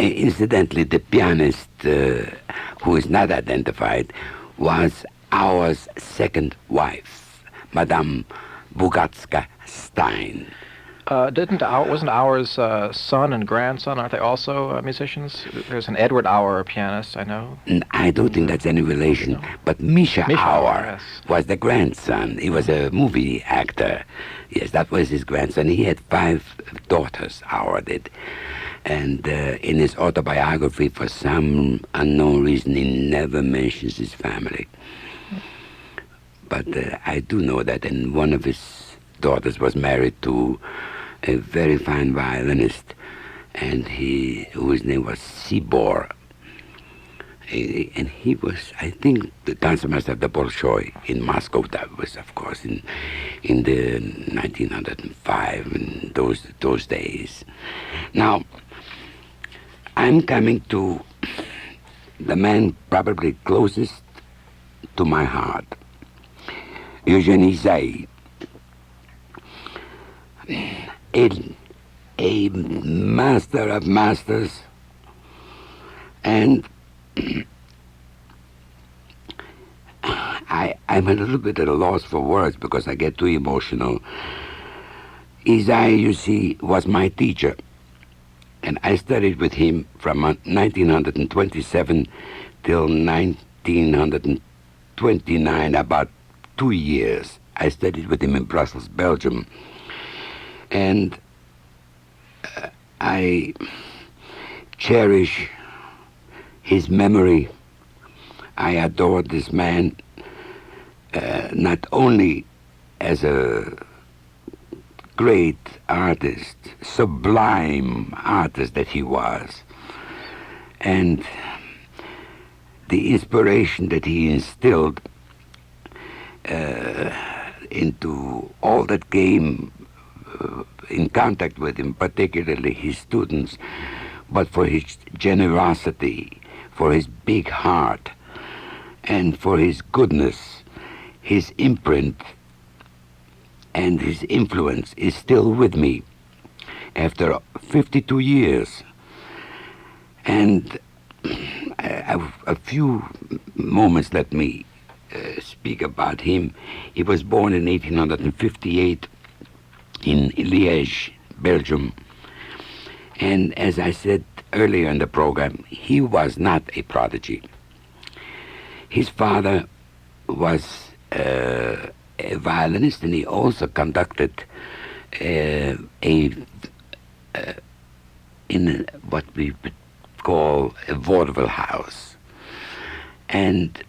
Incidentally, the pianist, who is not identified, was our second wife, Madame Bugatska-Stein. Wasn't Auer's son and grandson, aren't they also musicians? There's an Edward Auer pianist, I know. I don't think that's any relation, but Misha Auer yes. was the grandson. He was a movie actor. Yes, that was his grandson. He had 5 daughters, Auer did. And in his autobiography, for some unknown reason, he never mentions his family. But I do know that one of his daughters was married to a very fine violinist, and whose name was Sibor. And he was, I think, the concertmaster of the Bolshoi in Moscow. That was, of course, in the 1905, in those days. Now, I'm coming to the man probably closest to my heart, Ysaÿe. A master of masters, and I'm a little bit at a loss for words because I get too emotional. Ysaÿe, you see, was my teacher, and I studied with him from 1927 till 1929, about 2 years. I studied with him in Brussels, Belgium. And I cherish his memory. I adore this man, not only as a great artist, sublime artist that he was, and the inspiration that he instilled into all that came in contact with him, particularly his students, but for his generosity, for his big heart, and for his goodness. His imprint and his influence is still with me after 52 years. And a few moments let me speak about him. He was born in 1858 in Liège, Belgium. And as I said earlier in the program, he was not a prodigy. His father was a violinist, and he also conducted in what we would call a vaudeville house. And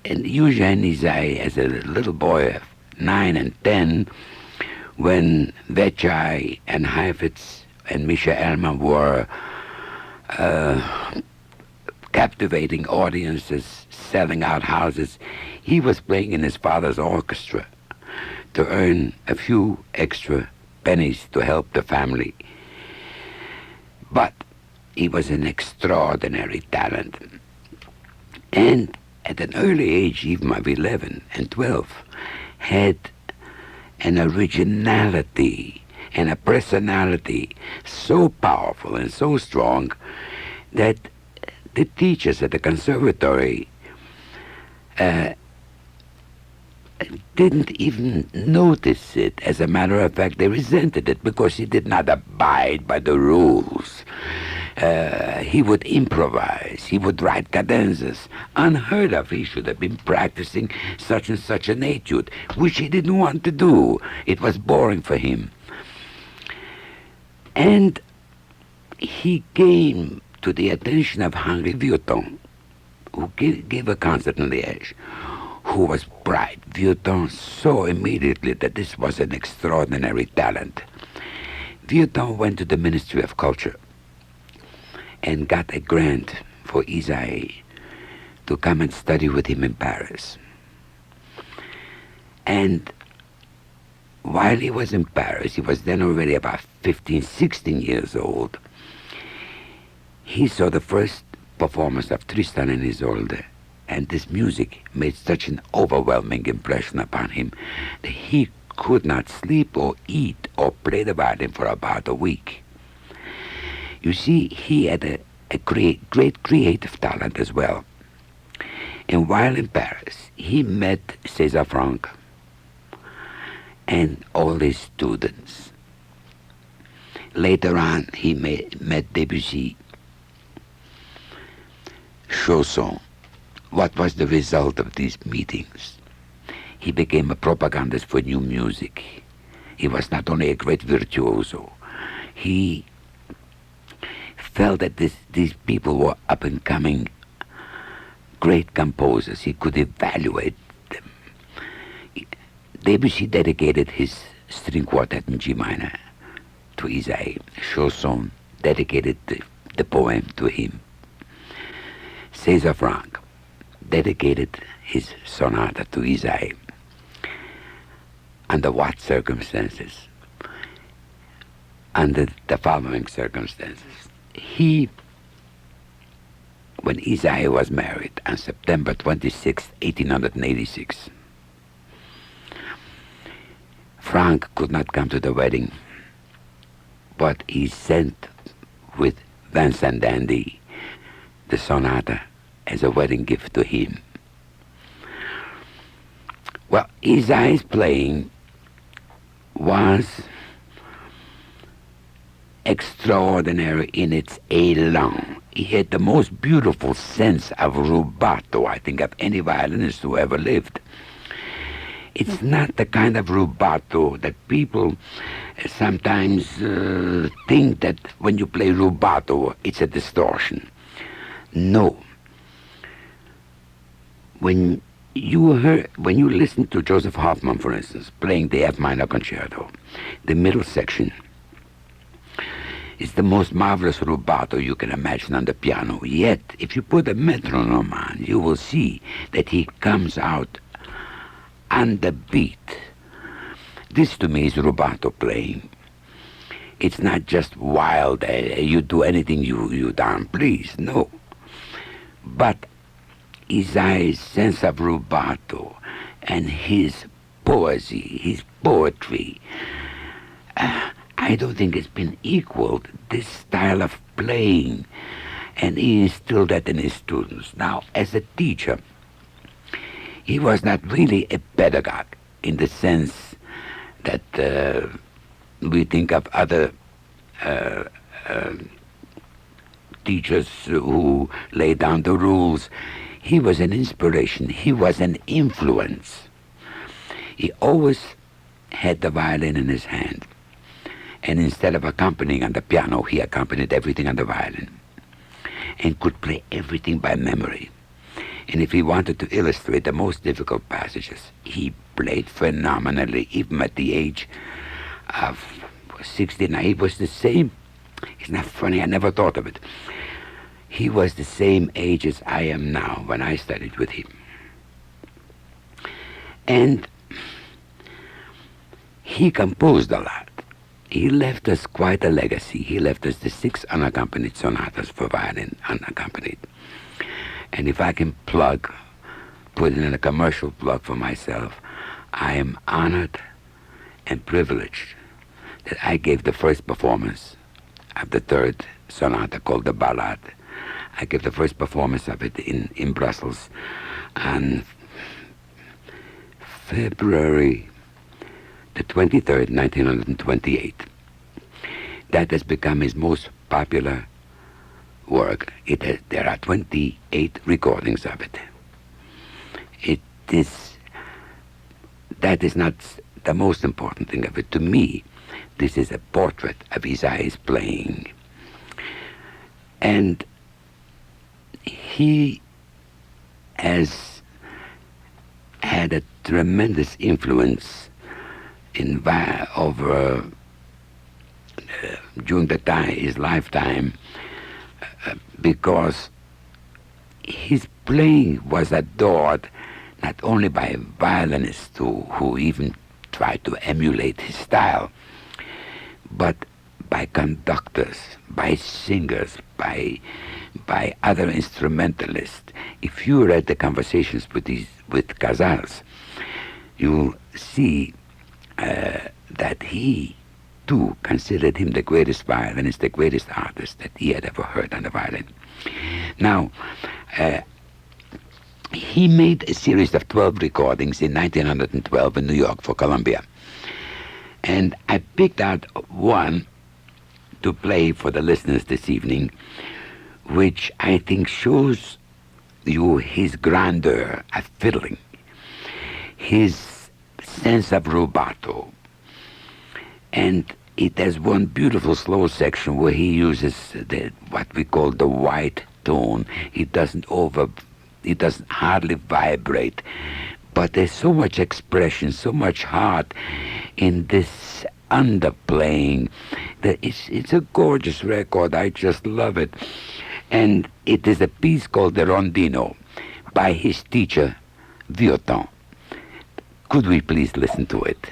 usually Ysaÿe, as a little boy of 9 and 10, when Ysaÿe and Heifetz and Misha Elman were captivating audiences, selling out houses, he was playing in his father's orchestra to earn a few extra pennies to help the family. But he was an extraordinary talent. And at an early age, even of 11 and 12, had an originality and a personality so powerful and so strong that the teachers at the conservatory didn't even notice it. As a matter of fact, they resented it because he did not abide by the rules. He would improvise. He would write cadenzas. Unheard of. He should have been practicing such and such an etude, which he didn't want to do. It was boring for him. And he came to the attention of Henri Vieuxtemps, who gave a concert in Liège, who was bright. Vieuxtemps saw immediately that this was an extraordinary talent. Vieuxtemps went to the Ministry of Culture and got a grant for Ysaÿe to come and study with him in Paris. And while he was in Paris, he was then already about 15, 16 years old, he saw the first performance of Tristan and Isolde, and this music made such an overwhelming impression upon him that he could not sleep or eat or play the violin for about a week. You see, he had a great creative talent as well. And while in Paris, he met César Franck and all his students. Later on, he met Debussy, Chausson. What was the result of these meetings? He became a propagandist for new music. He was not only a great virtuoso, he felt that these people were up-and-coming great composers. He could evaluate them. Debussy dedicated his string quartet in G minor to Ysaÿe. Chausson dedicated the poem to him. César Franck dedicated his sonata to Ysaÿe. Under what circumstances? Under the following circumstances. When Ysaÿe was married on September 26, 1886, Franck could not come to the wedding, but he sent with Vincent Dandy the sonata as a wedding gift to him. Well, Ysaÿe's playing was extraordinary in its élan. He had the most beautiful sense of rubato, I think, of any violinist who ever lived. It's not the kind of rubato that people sometimes think that when you play rubato, it's a distortion. No. When you listen to Joseph Hoffman, for instance, playing the F minor concerto, the middle section is the most marvelous rubato you can imagine on the piano. Yet, if you put a metronome on, you will see that he comes out on the beat. This to me is rubato playing. It's not just wild, you do anything you darn please, no. But Ysaÿe's sense of rubato and his poesy, his poetry, I don't think it's been equaled, this style of playing, and he instilled that in his students. Now, as a teacher, he was not really a pedagogue in the sense that we think of other teachers who lay down the rules. He was an inspiration. He was an influence. He always had the violin in his hand. And instead of accompanying on the piano, he accompanied everything on the violin and could play everything by memory. And if he wanted to illustrate the most difficult passages, he played phenomenally, even at the age of 69. He was the same. It's not funny, I never thought of it. He was the same age as I am now when I studied with him. And he composed a lot. He left us quite a legacy. He left us the 6 unaccompanied sonatas for violin, unaccompanied. And if I can put in a commercial plug for myself, I am honored and privileged that I gave the first performance of the 3rd sonata called the Ballade. I gave the first performance of it in Brussels on February the 23rd, 1928. That has become his most popular work. There are 28 recordings of it. That is not the most important thing of it. To me, this is a portrait of Ysaÿe's playing. And he has had a tremendous influence during his lifetime, because his playing was adored not only by violinists who even tried to emulate his style, but by conductors, by singers, by other instrumentalists. If you read the conversations with Casals, you'll see that he too considered him the greatest violinist, the greatest artist that he had ever heard on the violin. Now, he made a series of 12 recordings in 1912 in New York for Columbia. And I picked out one to play for the listeners this evening, which I think shows you his grandeur at fiddling, his sense of rubato. And it has one beautiful slow section where he uses what we call the white tone. It doesn't hardly vibrate, but there's so much expression, so much heart in this underplaying that it's a gorgeous record. I just love it. And it is a piece called the Rondino by his teacher, Vieuxtemps. Could we please listen to it?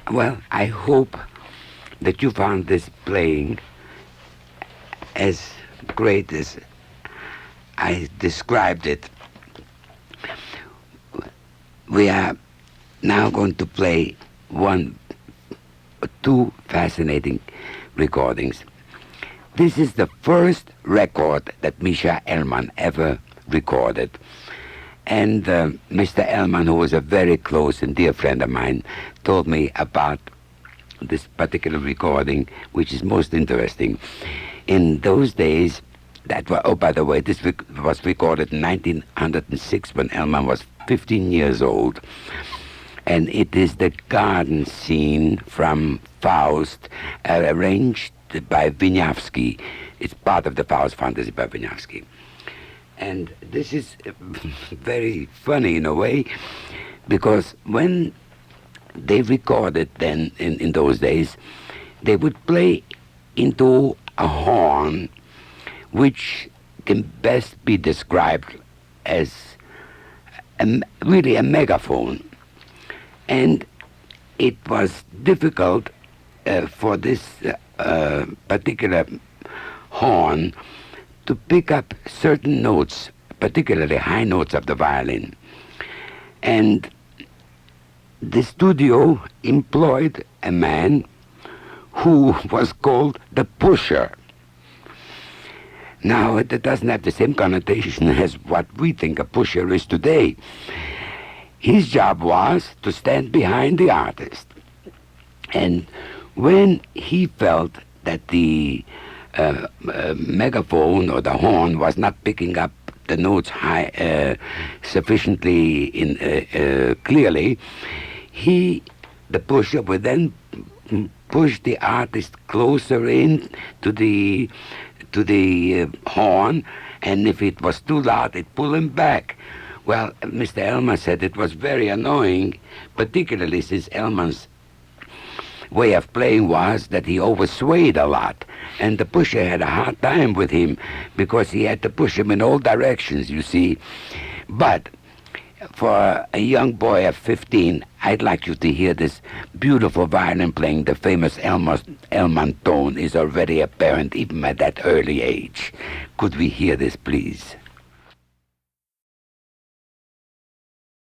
Well, I hope that you found this playing as great as I described it. We are now going to play two fascinating recordings. This is the first record that Misha Elman ever recorded. And Mr. Elman, who was a very close and dear friend of mine, told me about this particular recording, which is most interesting. In those days, by the way, this was recorded in 1906 when Elman was 15 years old. And it is the garden scene from Faust, arranged by Wieniawski. It's part of the Faust fantasy by Wieniawski. And this is very funny in a way, because when they recorded then in those days, they would play into a horn which can best be described as really a megaphone. And it was difficult for this particular horn to pick up certain notes, particularly high notes of the violin. And the studio employed a man who was called the pusher. Now, it doesn't have the same connotation as what we think a pusher is today. His job was to stand behind the artist. And when he felt that the megaphone or the horn was not picking up the notes high sufficiently clearly, the pusher would then push the artist closer in to the horn, and if it was too loud, it pulled him back. Well, Mr. Elman said it was very annoying, particularly since Elman's way of playing was that he always swayed a lot, and the pusher had a hard time with him because he had to push him in all directions, you see. But for a young boy of 15, I'd like you to hear this beautiful violin playing. The famous Elman tone is already apparent even at that early age. Could we hear this, please?